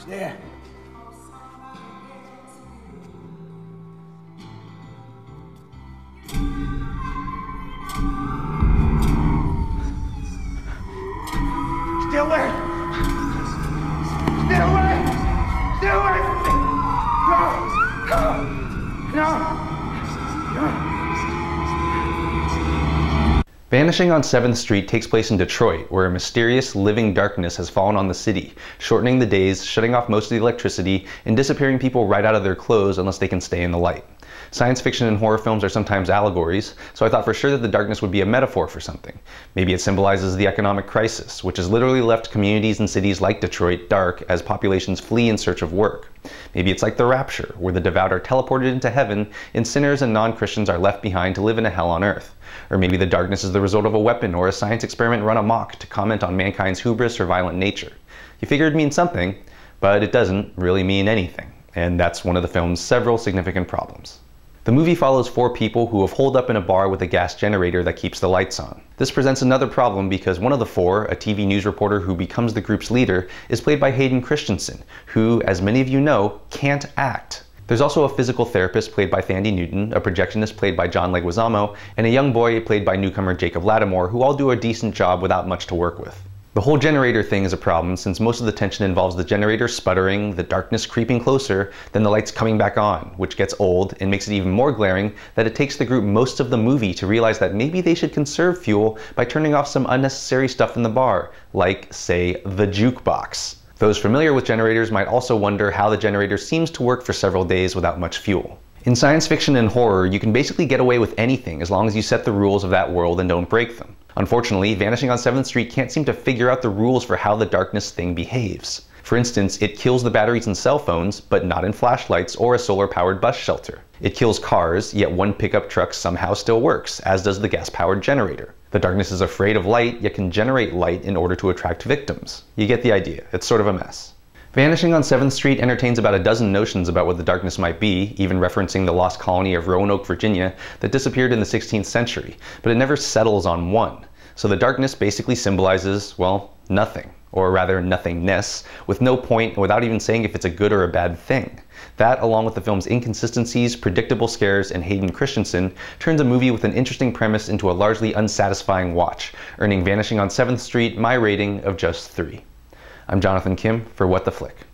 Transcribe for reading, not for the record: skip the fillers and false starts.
There. Stay away! Stay away! Stay away from me! No! Vanishing on 7th Street takes place in Detroit, where a mysterious, living darkness has fallen on the city, shortening the days, shutting off most of the electricity, and disappearing people right out of their clothes unless they can stay in the light. Science fiction and horror films are sometimes allegories, so I thought for sure that the darkness would be a metaphor for something. Maybe it symbolizes the economic crisis, which has literally left communities and cities like Detroit dark as populations flee in search of work. Maybe it's like the rapture, where the devout are teleported into heaven and sinners and non-Christians are left behind to live in a hell on earth. Or maybe the darkness is the result of a weapon or a science experiment run amok to comment on mankind's hubris or violent nature. You figure it'd mean something, but it doesn't really mean anything, and that's one of the film's several significant problems. The movie follows 4 people who have holed up in a bar with a gas generator that keeps the lights on. This presents another problem because one of the 4, a TV news reporter who becomes the group's leader, is played by Hayden Christensen, who, as many of you know, can't act. There's also a physical therapist played by Thandie Newton, a projectionist played by Leguizamo, and a young boy played by newcomer Jacob Latimore, who all do a decent job without much to work with. The whole generator thing is a problem since most of the tension involves the generator sputtering, the darkness creeping closer, then the lights coming back on, which gets old and makes it even more glaring that it takes the group most of the movie to realize that maybe they should conserve fuel by turning off some unnecessary stuff in the bar, like, say, the jukebox. Those familiar with generators might also wonder how the generator seems to work for several days without much fuel. In science fiction and horror, you can basically get away with anything as long as you set the rules of that world and don't break them. Unfortunately, Vanishing on 7th Street can't seem to figure out the rules for how the darkness thing behaves. For instance, it kills the batteries in cell phones, but not in flashlights or a solar-powered bus shelter. It kills cars, yet one pickup truck somehow still works, as does the gas-powered generator. The darkness is afraid of light, yet can generate light in order to attract victims. You get the idea. It's sort of a mess. Vanishing on 7th Street entertains about a dozen notions about what the darkness might be, even referencing the lost colony of Roanoke, Virginia, that disappeared in the 16th century, but it never settles on one. So the darkness basically symbolizes, well, nothing, or rather nothingness, with no point and without even saying if it's a good or a bad thing. That, along with the film's inconsistencies, predictable scares, and Hayden Christensen, turns a movie with an interesting premise into a largely unsatisfying watch, earning Vanishing on 7th Street my rating of just 3. I'm Jonathan Kim for What the Flick.